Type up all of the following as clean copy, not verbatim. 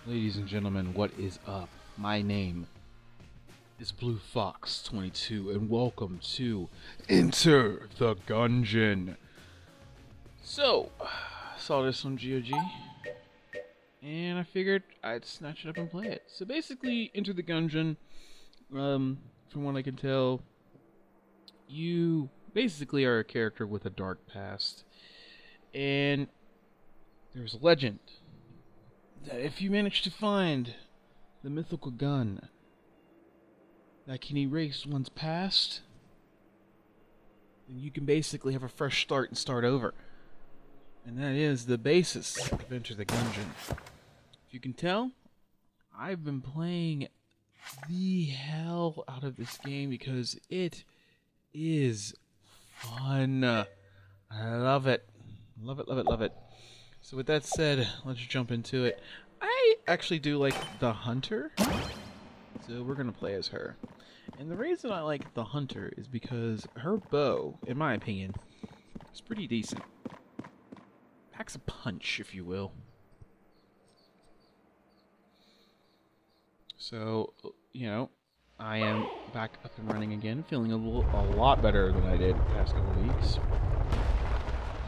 Ladies and gentlemen, what is up? My name is Blue Fox 22 and welcome to Enter the Gungeon. So, saw this on GOG and I figured I'd snatch it up and play it. So basically, Enter the Gungeon, from what I can tell, you basically are a character with a dark past. And there's a legend that if you manage to find the mythical gun that can erase one's past, then you can basically have a fresh start and start over. And that is the basis of Enter the Gungeon. If you can tell, I've been playing the hell out of this game because it is fun. I love it. Love it, love it, love it. So with that said, let's jump into it. I actually do like the Hunter, so we're going to play as her. And the reason I like the Hunter is because her bow, in my opinion, is pretty decent. Packs a punch, if you will. So, you know, I am back up and running again, feeling a lot better than I did the past couple weeks.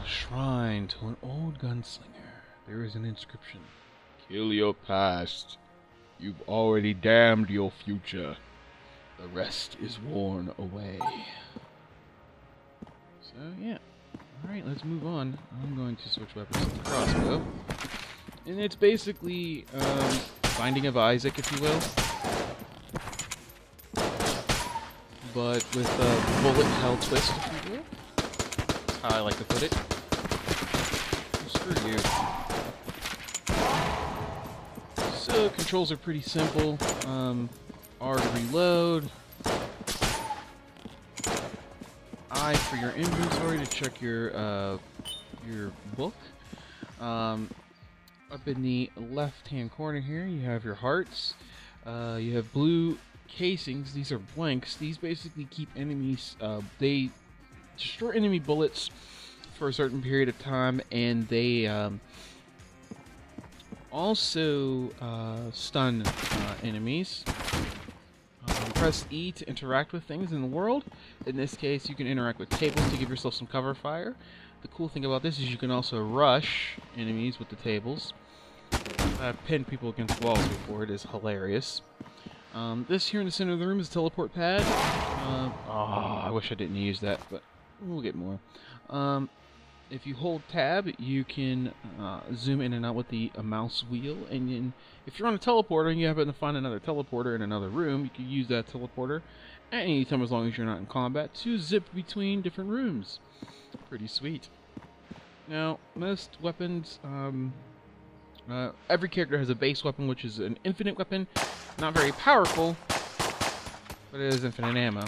A shrine to an old gunslinger. There is an inscription. Kill your past. You've already damned your future. The rest is worn away. So, yeah. Alright, let's move on. I'm going to switch weapons to the crossbow. And it's basically, Binding of Isaac, if you will. But with a bullet hell twist, if you will. That's how I like to put it. Screw you. So, controls are pretty simple. R to reload. I for your inventory to check your book. Up in the left-hand corner here, you have your hearts. You have blue casings. These are blanks. These basically keep enemies. They destroy enemy bullets for a certain period of time, and they also stun enemies. Press E to interact with things in the world. In this case, you can interact with tables to give yourself some cover fire. The cool thing about this is you can also rush enemies with the tables. I've pinned people against walls before. It is hilarious. This here in the center of the room is a teleport pad. I wish I didn't use that, but we'll get more. If you hold tab, you can zoom in and out with the mouse wheel, and then if you're on a teleporter and you happen to find another teleporter in another room, you can use that teleporter at any time as long as you're not in combat to zip between different rooms. Pretty sweet. Now, most weapons, every character has a base weapon, which is an infinite weapon. Not very powerful, but it is infinite ammo.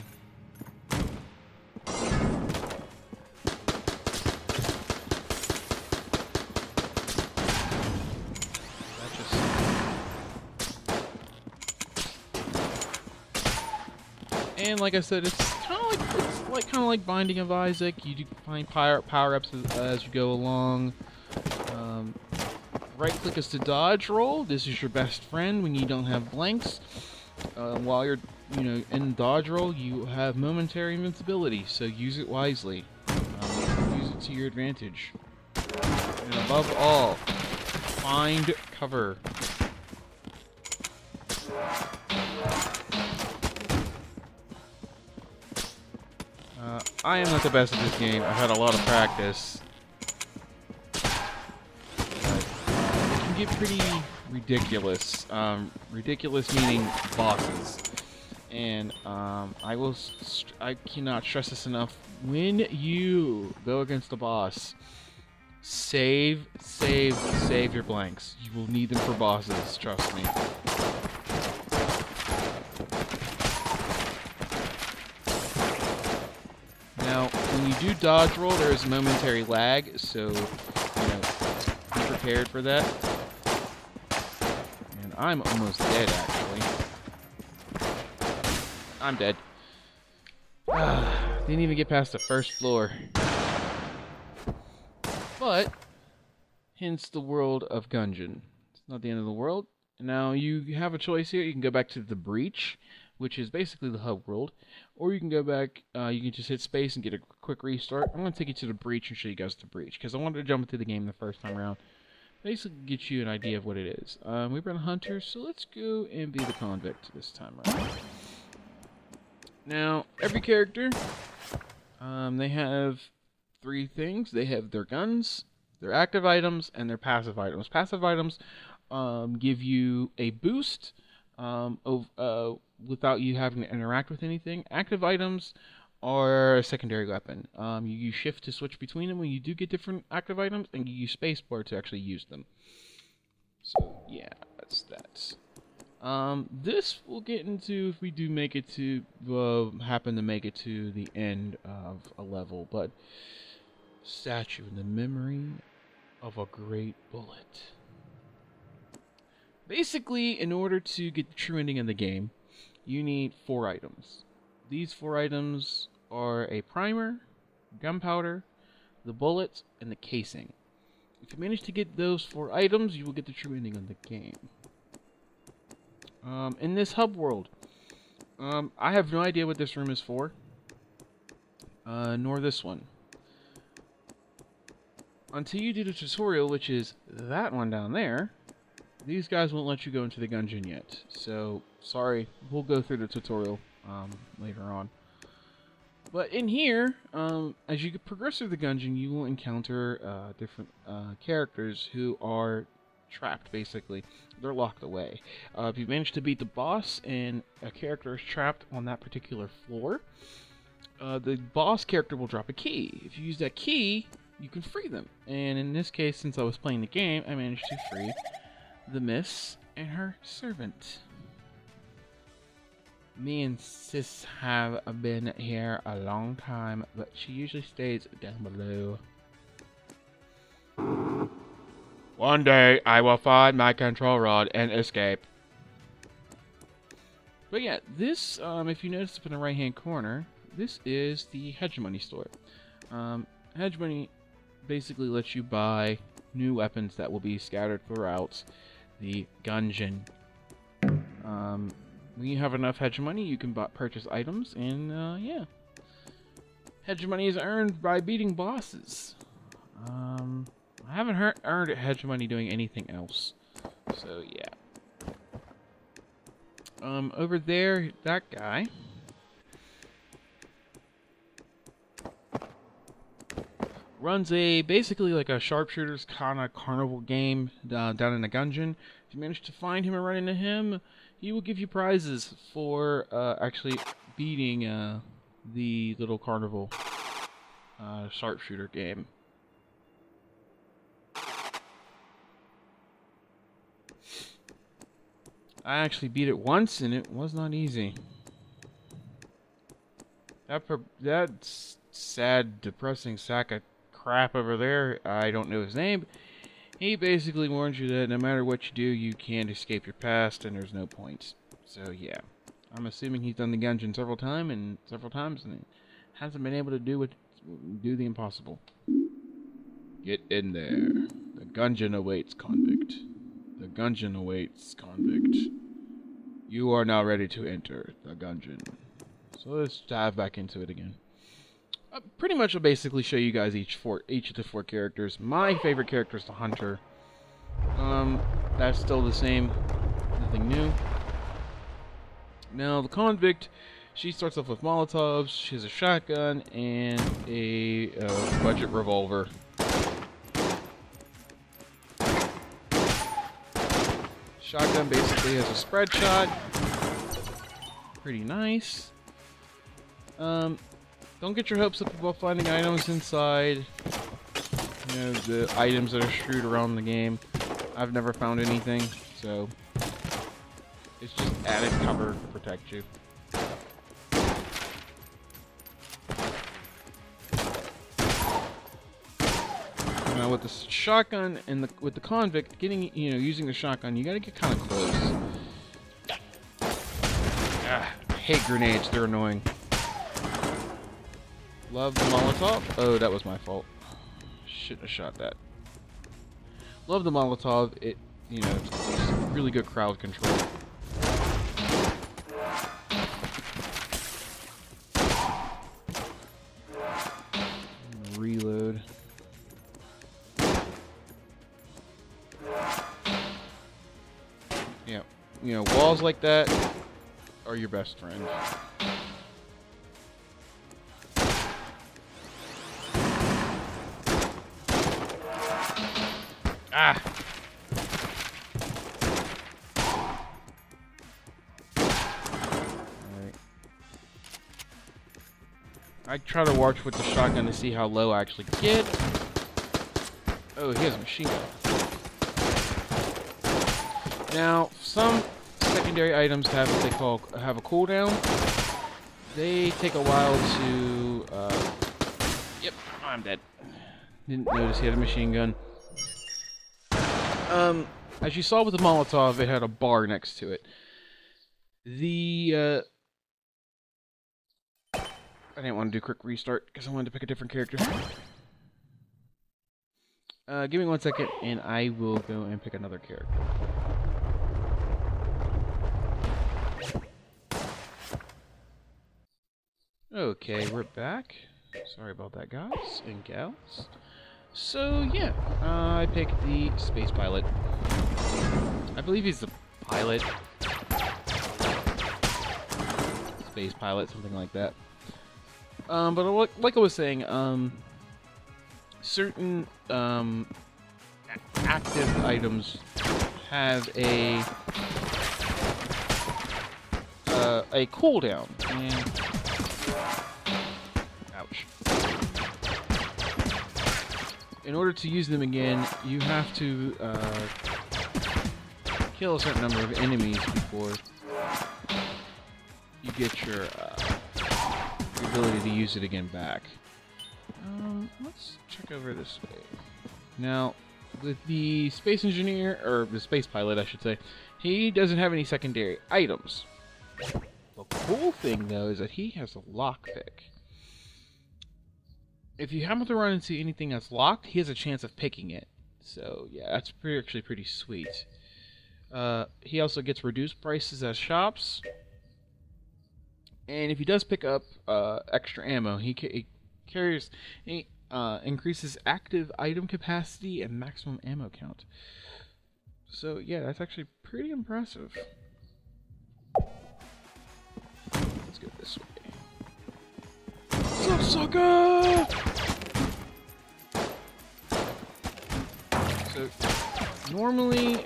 And like I said, it's kind of like Binding of Isaac. You do find power-ups as you go along. Right-click is to dodge roll. This is your best friend when you don't have blanks. While you're, in dodge roll, you have momentary invincibility, so use it wisely. Use it to your advantage. And above all, find cover. I am not the best at this game. I've had a lot of practice. But it can get pretty ridiculous. Ridiculous meaning bosses. And I cannot stress this enough. When you go against a boss, save your blanks. You will need them for bosses, trust me. Now, when you do dodge roll, there is momentary lag, so, be prepared for that. And I'm almost dead, actually. I'm dead. Didn't even get past the first floor. But, hence the world of Gungeon. It's not the end of the world. Now, you have a choice here. You can go back to the Breach, which is basically the hub world, or you can go back, you can just hit space and get a quick restart. I'm going to take you to the Breach and show you guys the Breach, because I wanted to jump into the game the first time around. Basically get you an idea of what it is. We've been hunters, so let's go and be the Convict this time around. Now, every character, they have 3 things. They have their guns, their active items, and their passive items. Passive items give you a boost without you having to interact with anything. Active items are a secondary weapon. You use shift to switch between them when you do get different active items, and you use spacebar to actually use them. So yeah, that's that. This we'll get into if we do make it to happen to make it to the end of a level. But statue in the memory of a great bullet. Basically, in order to get the true ending in the game, you need 4 items. These 4 items are a primer, gunpowder, the bullet, and the casing. If you manage to get those 4 items, you will get the true ending of the game. In this hub world, I have no idea what this room is for, nor this one. Until you do the tutorial, which is that one down there, these guys won't let you go into the Gungeon yet. So, sorry, we'll go through the tutorial later on. But in here, as you progress through the Gungeon, you will encounter different characters who are trapped, basically. They're locked away. If you manage to beat the boss and a character is trapped on that particular floor, the boss character will drop a key. If you use that key, you can free them. And in this case, since I was playing the game, I managed to free the Miss and her servant. Me and Sis have been here a long time, but she usually stays down below. One day, I will find my control rod and escape. But yeah, this, if you notice up in the right-hand corner, this is the Hegemony store. Hegemony basically lets you buy new weapons that will be scattered throughout the Gungeon. When you have enough Hegemony, you can purchase items, and yeah. Hegemony is earned by beating bosses. I haven't earned Hegemony doing anything else. So, yeah. Over there, that guy runs basically like a sharpshooter's kind of carnival game down in the Gungeon. If you manage to find him and run into him, he will give you prizes for actually beating the little carnival sharpshooter game. I actually beat it once, and it was not easy. That sad, depressing sack of crap over there, I don't know his name. He basically warns you that no matter what you do, you can't escape your past, and there's no point. So yeah, I'm assuming he's done the Gungeon several times, and hasn't been able to do the impossible. Get in there. The Gungeon awaits, Convict. The Gungeon awaits, Convict. You are now ready to enter the Gungeon. So let's dive back into it again. Pretty much I'll basically show you guys each of the 4 characters. My favorite character is the Hunter. That's still the same. Nothing new. Now, the Convict, she starts off with Molotovs. She has a shotgun and a budget revolver. Shotgun basically has a spread shot. Pretty nice. Don't get your hopes up about finding items inside. You know, the items that are strewed around the game. I've never found anything, so it's just added cover to protect you. Now with the shotgun and with the Convict, using the shotgun, you gotta get kind of close. I hate grenades; they're annoying. Love the Molotov. Oh, that was my fault. Shouldn't have shot that. Love the Molotov. It, really good crowd control. Reload. Yeah, you know, walls like that are your best friend. Ah! Alright. I try to watch with the shotgun to see how low I actually get. Oh, he has a machine gun. Now, some secondary items have what they call have a cooldown. They take a while to. Yep, I'm dead. Didn't notice he had a machine gun. As you saw with the Molotov, it had a bar next to it. I didn't want to do a quick restart because I wanted to pick a different character. Give me 1 second, and I will go and pick another character. Okay, we're back. Sorry about that, guys and gals. So, yeah, I picked the space pilot. I believe he's the pilot. Space pilot, something like that. But like I was saying, certain active items have a cooldown. And ouch. In order to use them again, you have to kill a certain number of enemies before you get your ability to use it again back. Let's check over this way. Now, with the space engineer, or the space pilot, I should say, he doesn't have any secondary items. The cool thing, though, is that he has a lockpick. If you happen to run into anything that's locked, he has a chance of picking it. So, yeah, that's actually pretty sweet. He also gets reduced prices at shops. And if he does pick up extra ammo, he increases active item capacity and maximum ammo count. So, yeah, that's actually pretty impressive. Let's go this way. What's up, sucker? So, normally,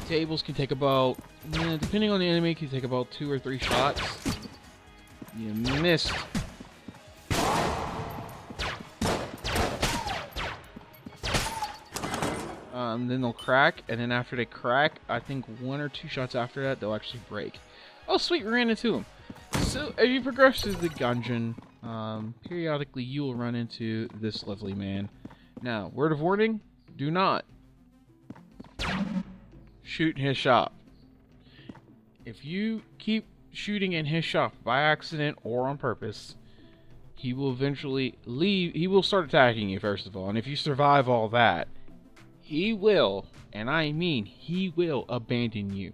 tables can take about, depending on the enemy, can take about 2 or 3 shots. You missed. Then they'll crack, and then after they crack, I think 1 or 2 shots after that, they'll actually break. Oh, sweet, we ran into him. So, as you progress through the Gungeon, periodically you will run into this lovely man. Now, word of warning, do not shoot in his shop. If you keep shooting in his shop by accident or on purpose, he will eventually leave. He will start attacking you, first of all, and if you survive all that, he will, and I mean he will, abandon you.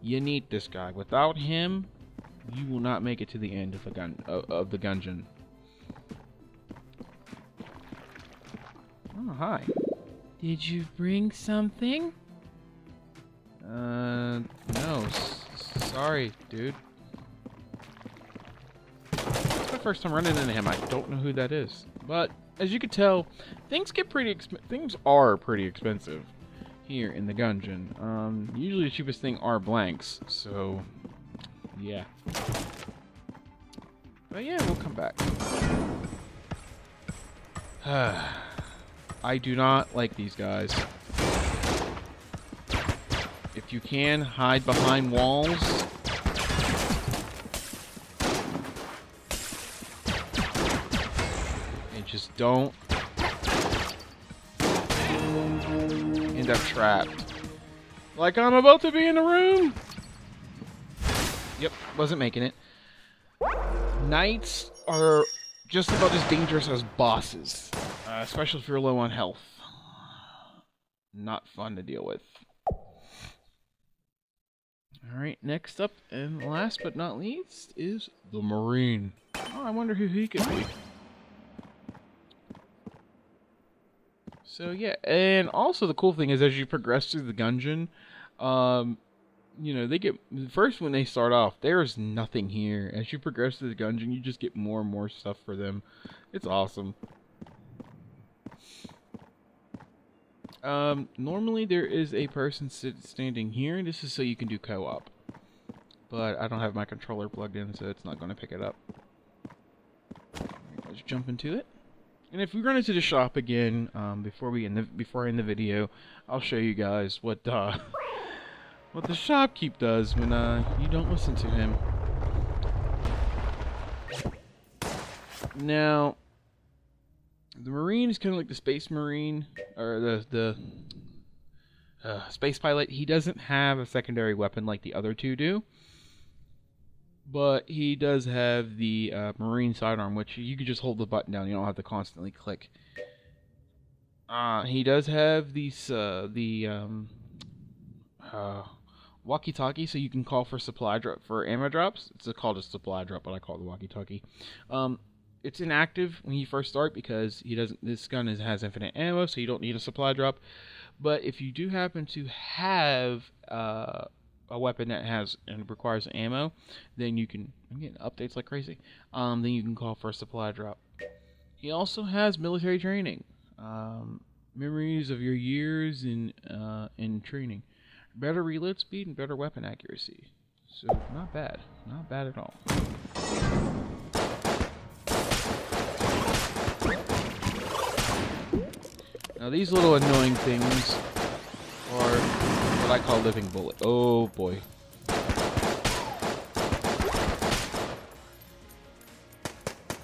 You need this guy. Without him, you will not make it to the end of the Gungeon. Oh, hi. Did you bring something? No. Sorry, dude. It's my first time running into him. I don't know who that is. But, as you can tell, things are pretty expensive here in the Gungeon. Usually the cheapest thing are blanks, so, yeah. But yeah, we'll come back. I do not like these guys. If you can, hide behind walls. And just don't end up trapped. Like I'm about to be in the room. Yep, wasn't making it. Knights are just about as dangerous as bosses. especially if you're low on health. Not fun to deal with. Alright, next up and last but not least is the Marine. Oh, I wonder who he could be. So yeah, and also the cool thing is as you progress through the Gungeon, you know, they get, first when they start off, there's nothing here. As you progress through the Gungeon, you just get more and more stuff for them. It's awesome. Normally there is a person standing here. This is so you can do co-op. But I don't have my controller plugged in, so it's not going to pick it up. Let's jump into it. And if we run into the shop again, before I end the video, I'll show you guys what the Shopkeep does when you don't listen to him. Now, the Marine is kind of like the Space Marine, or the Space Pilot. He doesn't have a secondary weapon like the other two do. But he does have the Marine sidearm, which you can just hold the button down. You don't have to constantly click. He does have these walkie-talkie, so you can call for ammo drops. It's called a supply drop, but I call it the walkie-talkie. It's inactive when you first start because this gun has infinite ammo, so you don't need a supply drop. But if you do happen to have a weapon that has and requires ammo, then you can, I'm getting updates like crazy, then you can call for a supply drop. He also has military training, memories of your years in training, better reload speed and better weapon accuracy. So not bad at all. Now these little annoying things are what I call living bullet. Oh boy.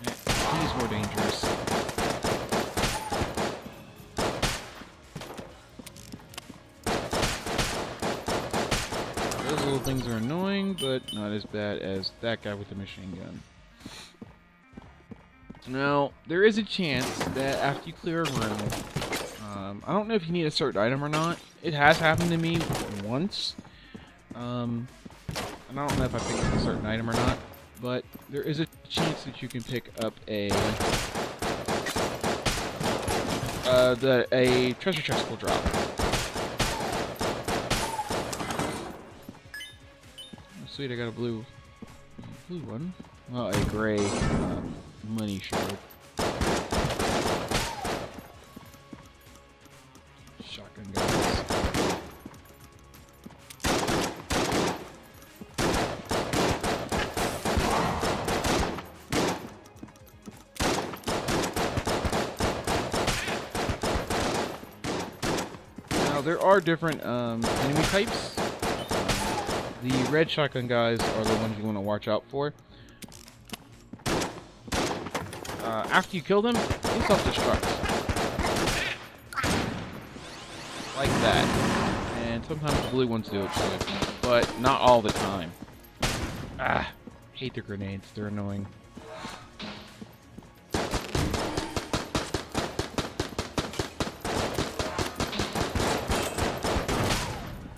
Yeah, he's more dangerous. Those little things are annoying, but not as bad as that guy with the machine gun. Now, there is a chance that after you clear a room, I don't know if you need a certain item or not. It has happened to me once. And I don't know if I picked up a certain item or not, but there is a chance that you can pick up a treasure chest will drop. Oh, sweet, I got a blue one. Well, a gray money shard. Shotgun guys. Now there are different enemy types. The red shotgun guys are the ones you want to watch out for. After you kill them, they self-destruct. Like that. And sometimes the blue ones do it too, but not all the time. Hate the grenades, they're annoying.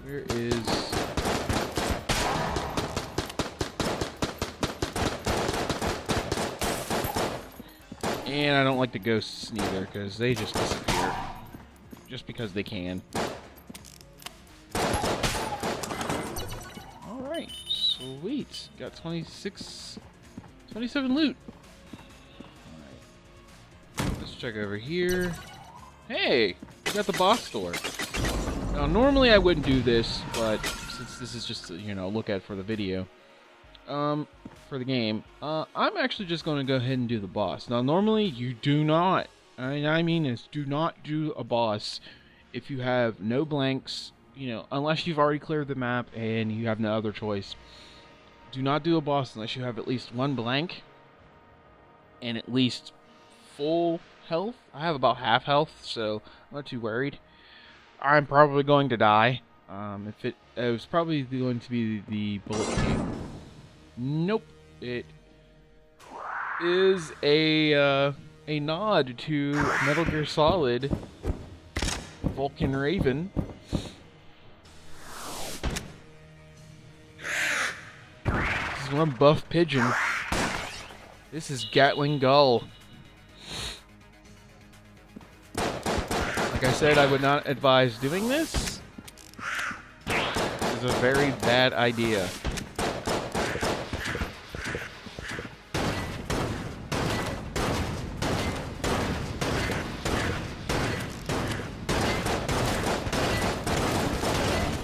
Where is... And I don't like the ghosts neither, because they just disappear. Just because they can. Alright, sweet. Got 27 loot. Alright. Let's check over here. Hey! We got the boss door. Now, normally I wouldn't do this, but since this is just, you know, look at for the video. For the game, I'm actually just going to go ahead and do the boss. Now, normally you do not, I mean is do not do a boss if you have no blanks, you know, unless you've already cleared the map and you have no other choice. Do not do a boss unless you have at least one blank and at least full health. I have about half health, so I'm not too worried. I'm probably going to die. If it was probably going to be the Bullet King. Nope. It is a a nod to Metal Gear Solid Vulcan Raven. This is one Buff Pigeon. This is Gatling Gull. Like I said, I would not advise doing this. This is a very bad idea.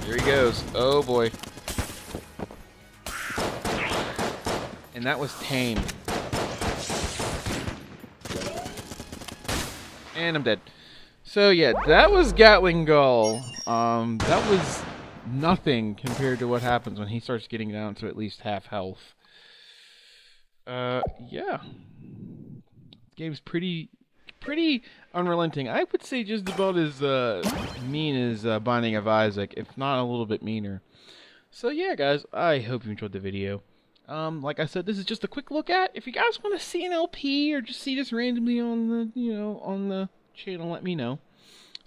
Here he goes. Oh boy. And that was tame. And I'm dead. So yeah, that was Gatling Gull. That was nothing compared to what happens when he starts getting down to at least half health. Yeah. This game's pretty unrelenting. I would say just about as mean as Binding of Isaac, if not a little bit meaner. So yeah, guys, I hope you enjoyed the video. Like I said, this is just a quick look at. If you guys want to see an LP or just see this randomly on the, on the channel, let me know.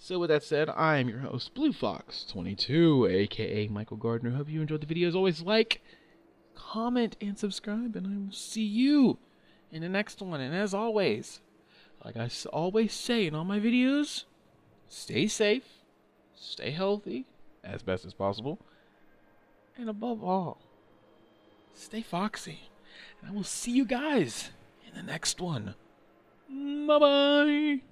So with that said, I am your host, BlueFox22, aka Michael Gardner. Hope you enjoyed the video. As always, like, comment, and subscribe, and I will see you in the next one. And as always, like I always say in all my videos, stay safe, stay healthy, as best as possible, and above all, stay foxy. And I will see you guys in the next one. Bye-bye.